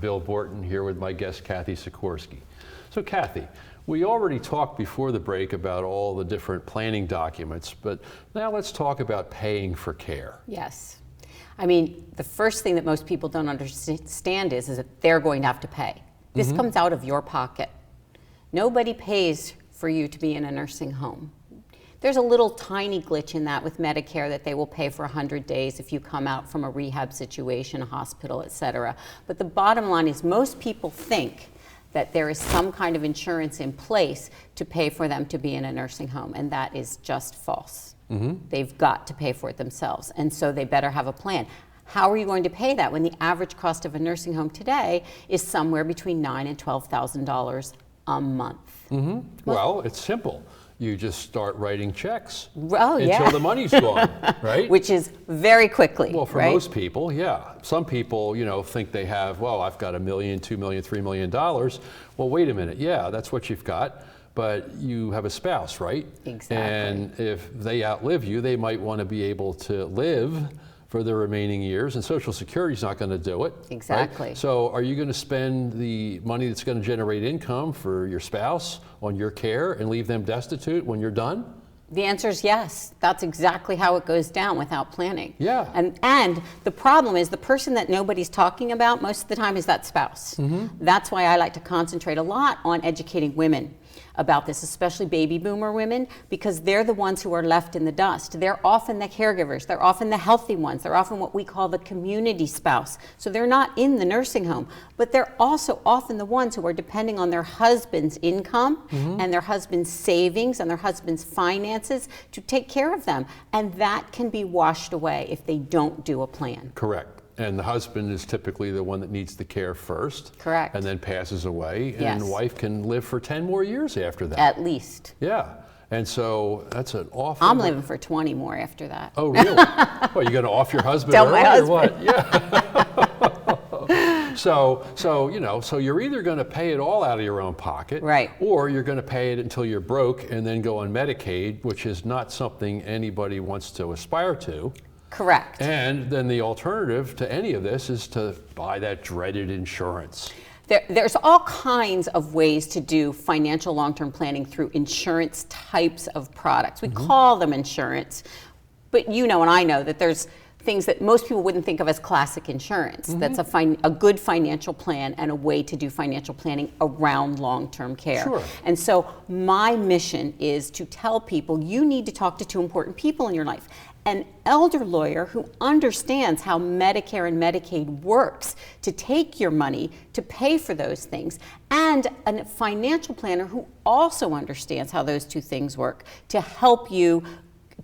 Bill Borton, here with my guest, Cathleen Sikorski. So Kathy, we already talked before the break about all the different planning documents, but now let's talk about paying for care. Yes. I mean, the first thing that most people don't understand is that they're going to have to pay. This comes out of your pocket. Nobody pays for you to be in a nursing home. There's a little tiny glitch in that with Medicare that they will pay for 100 days if you come out from a rehab situation, a hospital, et cetera. But the bottom line is most people think that there is some kind of insurance in place to pay for them to be in a nursing home, and that is just false. They've got to pay for it themselves, and so they better have a plan. How are you going to pay that when the average cost of a nursing home today is somewhere between $9,000 and $12,000 a month? Well, it's simple. You just start writing checks until the money's gone, right? Which is very quickly. Well, for most people, yeah. Some people, think they have, well, I've got $1 million, $2 million, $3 million. Well, wait a minute. Yeah, that's what you've got. But you have a spouse, right? Exactly. And if they outlive you, they might want to be able to live for the remaining years, and Social Security's not going to do it. Exactly. Right? So are you going to spend the money that's going to generate income for your spouse on your care and leave them destitute when you're done? The answer is yes. That's exactly how it goes down without planning. Yeah. And the problem is the person that nobody's talking about most of the time is that spouse. That's why I like to concentrate a lot on educating women about this, especially baby boomer women, because they're the ones who are left in the dust. They're often the caregivers. They're often the healthy ones. They're often what we call the community spouse. So they're not in the nursing home, but they're also often the ones who are depending on their husband's income and their husband's savings and their husband's finances to take care of them. And that can be washed away if they don't do a plan. Correct. And the husband is typically the one that needs the care first. Correct. And then passes away. Yes. And the wife can live for 10 more years after that. At least. Yeah. And so that's an awful... I'm living for 20 more after that. Oh, really? Well, you're going to off your husband Tell early my husband. or what? Yeah. So you're either going to pay it all out of your own pocket, right, or you're going to pay it until you're broke and then go on Medicaid, which is not something anybody wants to aspire to. Correct. And then the alternative to any of this is to buy that dreaded insurance. There's all kinds of ways to do financial long-term planning through insurance types of products. We call them insurance, but and I know that there's things that most people wouldn't think of as classic insurance. That's a good financial plan and a way to do financial planning around long-term care. Sure. And so my mission is to tell people you need to talk to two important people in your life. An elder lawyer who understands how Medicare and Medicaid works to take your money to pay for those things, and a financial planner who also understands how those two things work to help you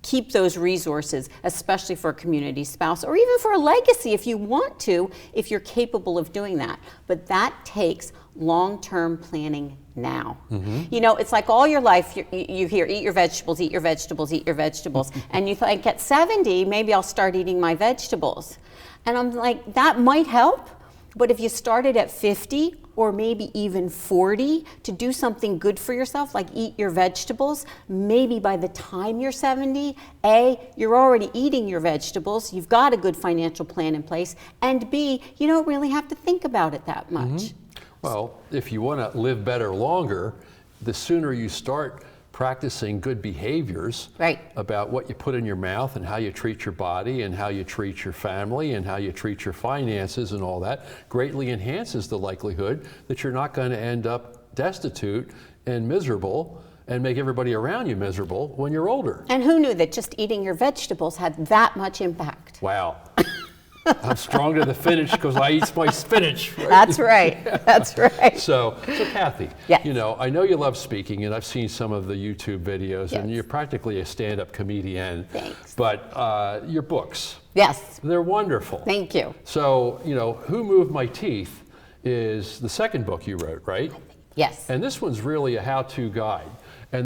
keep those resources, especially for a community spouse or even for a legacy if you want to, if you're capable of doing that. But that takes long-term planning now. It's like all your life you hear, eat your vegetables, eat your vegetables, eat your vegetables. And you think at 70, maybe I'll start eating my vegetables. And I'm like, that might help. But if you started at 50 or maybe even 40 to do something good for yourself, like eat your vegetables, maybe by the time you're 70, A, you're already eating your vegetables, you've got a good financial plan in place, and B, you don't really have to think about it that much. Well, if you want to live better longer, the sooner you start practicing good behaviors about what you put in your mouth and how you treat your body and how you treat your family and how you treat your finances and all that, greatly enhances the likelihood that you're not going to end up destitute and miserable and make everybody around you miserable when you're older. And who knew that just eating your vegetables had that much impact? Wow. I'm strong to the finish because I eat my spinach. Right? That's right. That's right. So Kathy, yes. I know you love speaking, and I've seen some of the YouTube videos, and you're practically a stand-up comedian. Thanks. But your books, they're wonderful. Thank you. So, Who Moved My Teeth is the second book you wrote, right? Yes. And this one's really a how-to guide.